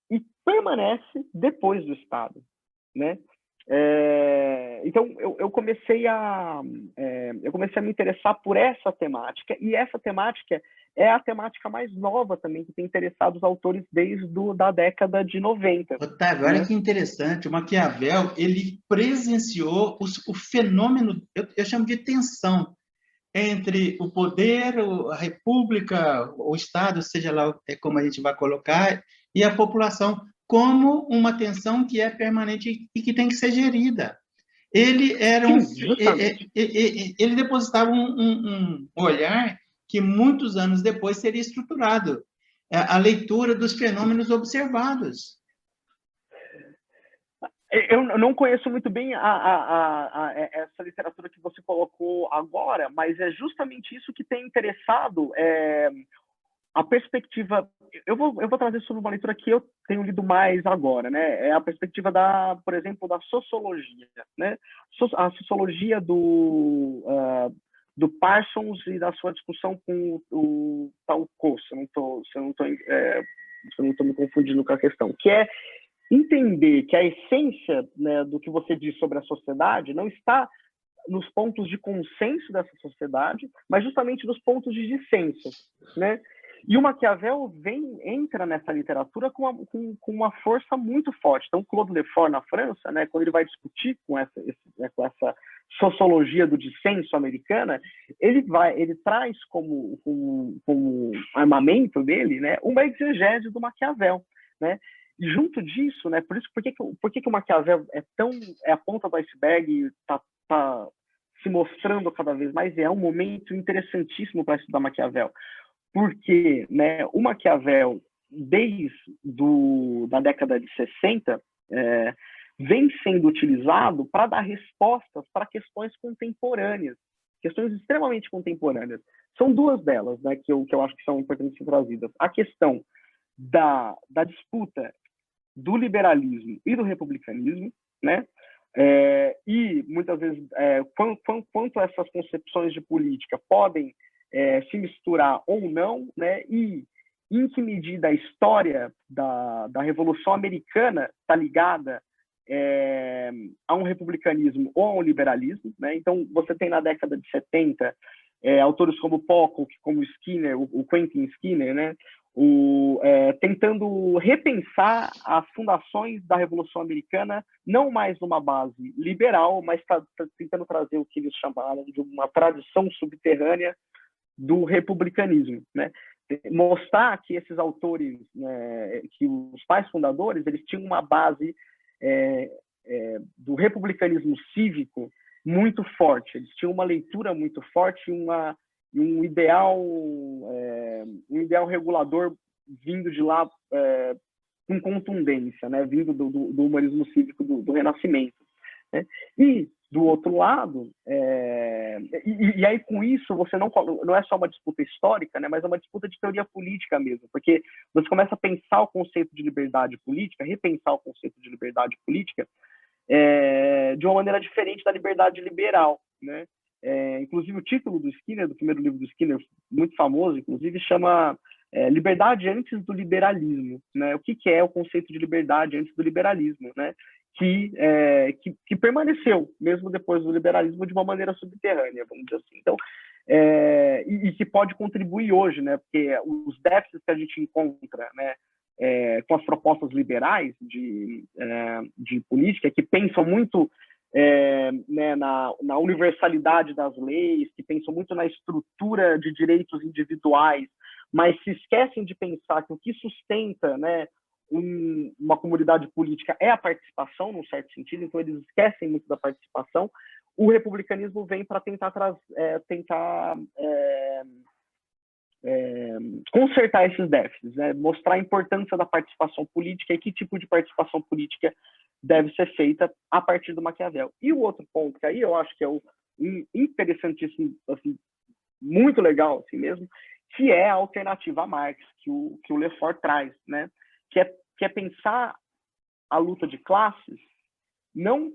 e permanece depois do Estado, né? Então, eu comecei a me interessar por essa temática, e essa temática é a temática mais nova também, que tem interessado os autores desde da década de 90. Otávio, olha que interessante, o Maquiavel, ele presenciou o fenômeno, eu chamo de tensão, entre o poder, a república, o Estado, seja lá como a gente vai colocar, e a população, como uma tensão que é permanente e que tem que ser gerida. Ele era ele depositava um olhar que muitos anos depois seria estruturado, a leitura dos fenômenos observados. Eu não conheço muito bem essa literatura que você colocou agora, mas é justamente isso que tem interessado a perspectiva. Eu vou trazer sobre uma leitura que eu tenho lido mais agora, né? É a perspectiva por exemplo, da sociologia, né? A sociologia do Parsons e da sua discussão com o Talcott, se eu não estou me confundindo com a questão, que é entender que a essência, né, do que você diz sobre a sociedade não está nos pontos de consenso dessa sociedade, mas justamente nos pontos de dissenso, né? E o Maquiavel entra nessa literatura com uma força muito forte. Então, Claude Lefort, na França, né, quando ele vai discutir com essa sociologia do dissenso americana, ele traz como armamento dele, né, uma exegese do Maquiavel, né? E junto disso, né, por que o Maquiavel é a ponta do iceberg e está se mostrando cada vez mais, e é um momento interessantíssimo para estudar Maquiavel. Porque, né, o Maquiavel, desde da década de 60, vem sendo utilizado para dar respostas para questões contemporâneas, questões extremamente contemporâneas. São duas delas, né, que eu acho que são importantes ser trazidas. A questão da disputa do liberalismo e do republicanismo, né? E muitas vezes quanto essas concepções de política podem se misturar ou não, né? E em que medida a história da Revolução Americana está ligada a um republicanismo ou a um liberalismo, né? Então você tem na década de 70 autores como Pocock, como Skinner, o Quentin Skinner, né? Tentando repensar as fundações da Revolução Americana, não mais numa base liberal, mas tentando trazer o que eles chamaram de uma tradição subterrânea do republicanismo, né? Mostrar que esses autores, né, que os pais fundadores, eles tinham uma base do republicanismo cívico muito forte, eles tinham uma leitura muito forte, um ideal regulador vindo de lá com contundência, né, vindo do humanismo cívico do Renascimento. né? E, do outro lado, e aí com isso você não é só uma disputa histórica, né, mas é uma disputa de teoria política mesmo, porque você começa a pensar o conceito de liberdade política, repensar o conceito de liberdade política de uma maneira diferente da liberdade liberal, né? Inclusive o título do Skinner, do primeiro livro do Skinner, muito famoso, inclusive, chama Liberdade antes do liberalismo, né? O que é o conceito de liberdade antes do liberalismo, né? Que permaneceu, mesmo depois do liberalismo, de uma maneira subterrânea, vamos dizer assim. Então, e que pode contribuir hoje, né? Porque os déficits que a gente encontra, né, com as propostas liberais de política, que pensam muito né, na universalidade das leis, que pensam muito na estrutura de direitos individuais, mas se esquecem de pensar que o que sustenta, né, uma comunidade política é a participação, num certo sentido, então eles esquecem muito da participação. O republicanismo vem para tentar consertar esses déficits, né? Mostrar a importância da participação política e que tipo de participação política deve ser feita a partir do Maquiavel. E o outro ponto, que aí eu acho que é interessantíssimo, assim, muito legal assim mesmo, que é a alternativa a Marx, que o Lefort traz, né? Que é pensar a luta de classes não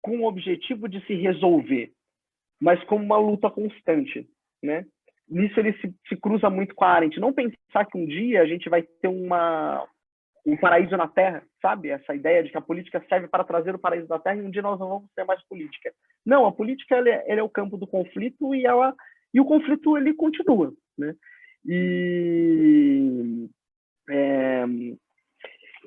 com o objetivo de se resolver, mas como uma luta constante, né? Nisso ele se cruza muito com a Arendt. Não pensar que um dia a gente vai ter um paraíso na Terra, sabe? Essa ideia de que a política serve para trazer o paraíso da Terra e um dia nós não vamos ter mais política. Não, a política ele é o campo do conflito e o conflito ele continua, né?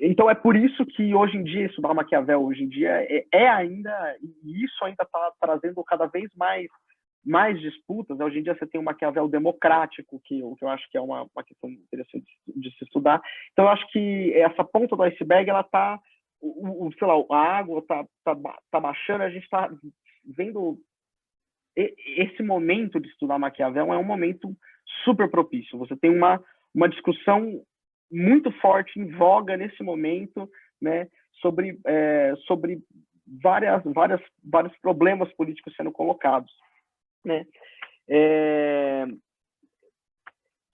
Então é por isso que hoje em dia estudar Maquiavel hoje em dia ainda, e isso ainda está trazendo cada vez mais disputas. Hoje em dia você tem um Maquiavel democrático, que eu acho que é uma questão interessante de se estudar. Então eu acho que essa ponta do iceberg, ela está, sei lá, a água tá baixando, a gente está vendo esse momento de estudar Maquiavel é um momento super propício. Você tem uma discussão muito forte, em voga nesse momento, né, sobre vários problemas políticos sendo colocados, né?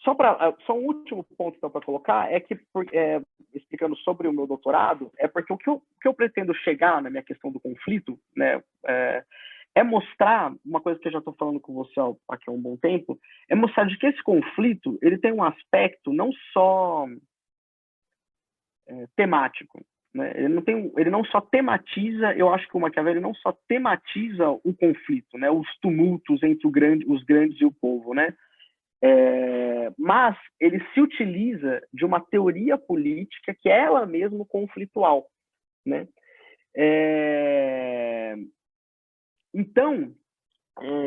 Só um último ponto para colocar é que, explicando sobre o meu doutorado, porque o que eu pretendo chegar na minha questão do conflito, né, é mostrar uma coisa que eu já estou falando com você aqui há um bom tempo, é mostrar de que esse conflito ele tem um aspecto não só temático, né? Ele não só tematiza, eu acho que o Maquiavel ele não só tematiza o conflito, né? Os tumultos entre os grandes e o povo, né? Mas ele se utiliza de uma teoria política que é ela mesma conflitual, né? Então,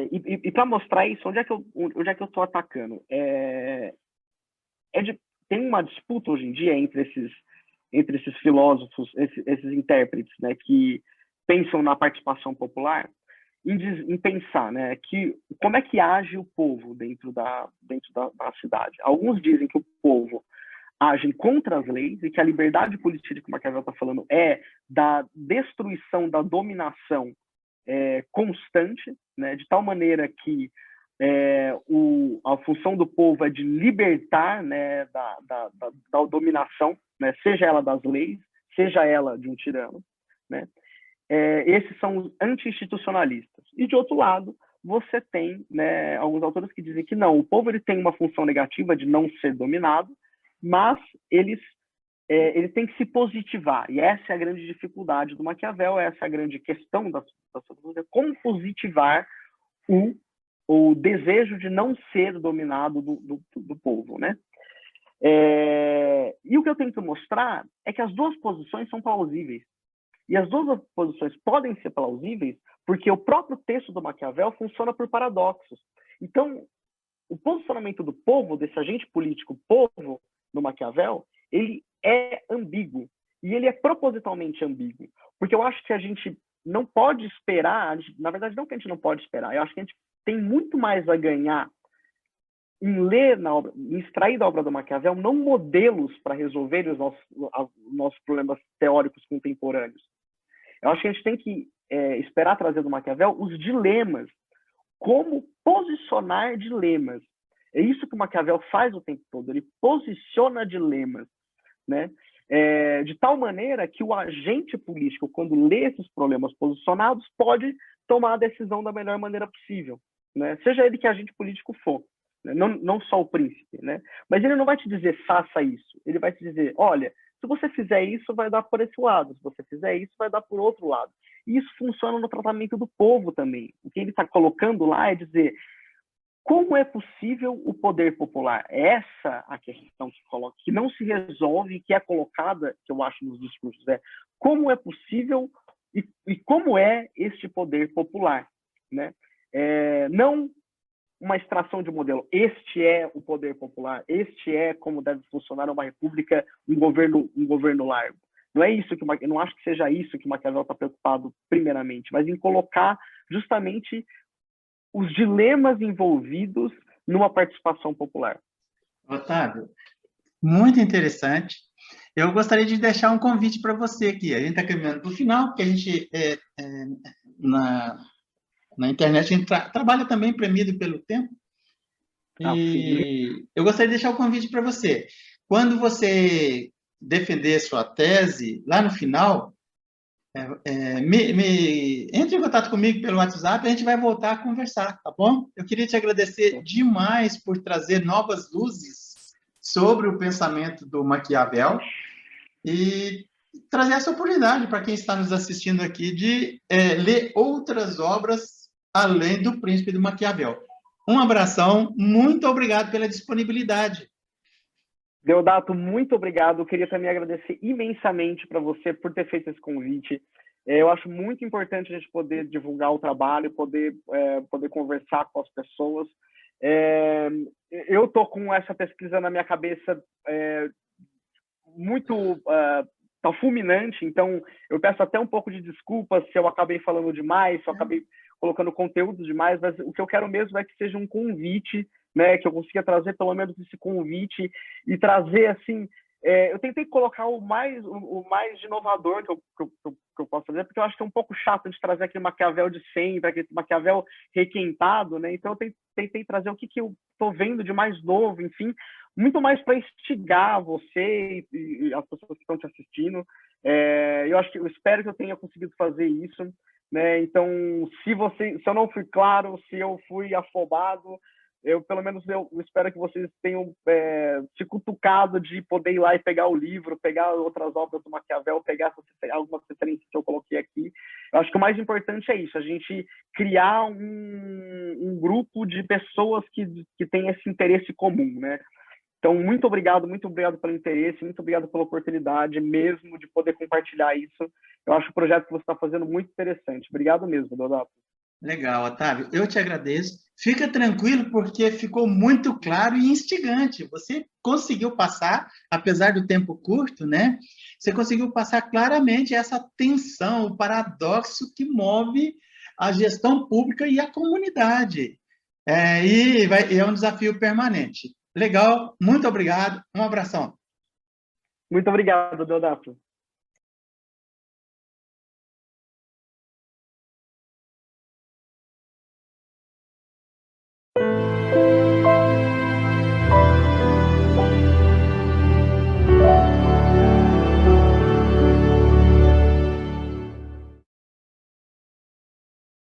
e para mostrar isso, onde é que eu estou atacando? Tem uma disputa hoje em dia entre esses filósofos, esses intérpretes, né, que pensam na participação popular, em pensar, né, que como é que age o povo dentro da cidade. Alguns dizem que o povo age contra as leis e que a liberdade política que o Maquiavel está falando é da destruição da dominação constante, né, de tal maneira que a função do povo é de libertar, né, da dominação, né, seja ela das leis, seja ela de um tirano, né? Esses são os anti-institucionalistas. E, de outro lado, você tem, né, alguns autores que dizem que não, o povo ele tem uma função negativa de não ser dominado, mas ele tem que se positivar. E essa é a grande dificuldade do Maquiavel, essa é a grande questão da sociologia, como positivar o desejo de não ser dominado do povo, né? E o que eu tento mostrar é que as duas posições são plausíveis. E as duas posições podem ser plausíveis porque o próprio texto do Maquiavel funciona por paradoxos. Então, o posicionamento do povo, desse agente político povo, no Maquiavel, ele é ambíguo. E ele é propositalmente ambíguo. Porque eu acho que a gente não pode esperar, na verdade, não que a gente não pode esperar, eu acho que a gente tem muito mais a ganhar em ler na obra, em extrair da obra do Maquiavel, não modelos para resolver os nossos problemas teóricos contemporâneos. Eu acho que a gente tem que esperar trazer do Maquiavel os dilemas, como posicionar dilemas. É isso que o Maquiavel faz o tempo todo, ele posiciona dilemas, né? De tal maneira que o agente político, quando lê esses problemas posicionados, pode tomar a decisão da melhor maneira possível, né? Seja ele que agente político for, né? Não só o príncipe, né? Mas ele não vai te dizer, faça isso. Ele vai te dizer, olha, se você fizer isso, vai dar por esse lado. Se você fizer isso, vai dar por outro lado. E isso funciona no tratamento do povo também. O que ele está colocando lá é dizer, como é possível o poder popular? Essa a questão que coloca, que não se resolve, que é colocada, que eu acho nos discursos, como é possível e como é este poder popular, né? Não uma extração de modelo. Este é o poder popular. Este é como deve funcionar uma república, um governo largo. Não é isso que eu não acho que seja isso que o Maquiavel está preocupado primeiramente, mas em colocar justamente os dilemas envolvidos numa participação popular. Otávio, muito interessante. Eu gostaria de deixar um convite para você aqui. A gente está caminhando para o final, porque a gente, na internet, a gente trabalha também premido pelo tempo. E eu gostaria de deixar o convite para você. Quando você defender sua tese, lá no final, entre em contato comigo pelo WhatsApp e a gente vai voltar a conversar, tá bom? Eu queria te agradecer demais por trazer novas luzes sobre o pensamento do Maquiavel e trazer essa oportunidade para quem está nos assistindo aqui de ler outras obras além do Príncipe do Maquiavel. Um abração, muito obrigado pela disponibilidade. Deodato, muito obrigado. Eu queria também agradecer imensamente para você por ter feito esse convite. Eu acho muito importante a gente poder divulgar o trabalho, poder conversar com as pessoas. Eu estou com essa pesquisa na minha cabeça muito tá fulminante, então eu peço até um pouco de desculpas se eu acabei falando demais, se eu acabei colocando conteúdo demais, mas o que eu quero mesmo é que seja um convite, né, que eu consiga trazer pelo menos esse convite e trazer, assim, eu tentei colocar o mais inovador que eu posso fazer, porque eu acho que é um pouco chato de trazer aquele Maquiavel de sempre, aquele Maquiavel requentado, né, então eu tentei trazer o que eu estou vendo de mais novo, enfim, muito mais para instigar você e as pessoas que estão te assistindo. Eu espero que eu tenha conseguido fazer isso, né? Então, se eu não fui claro, se eu fui afobado, pelo menos eu espero que vocês tenham se cutucado de poder ir lá e pegar o livro, pegar outras obras do Maquiavel, pegar algumas referências que eu coloquei aqui. Eu acho que o mais importante é isso, a gente criar um grupo de pessoas que tem esse interesse comum, né? Então, muito obrigado pelo interesse, muito obrigado pela oportunidade mesmo de poder compartilhar isso. Eu acho o projeto que você está fazendo muito interessante. Obrigado mesmo, Deodato. Legal, Otávio. Eu te agradeço. Fica tranquilo, porque ficou muito claro e instigante. Você conseguiu passar, apesar do tempo curto, né? Você conseguiu passar claramente essa tensão, o paradoxo que move a gestão pública e a comunidade. E é um desafio permanente. Legal, muito obrigado. Um abração. Muito obrigado, Deodato.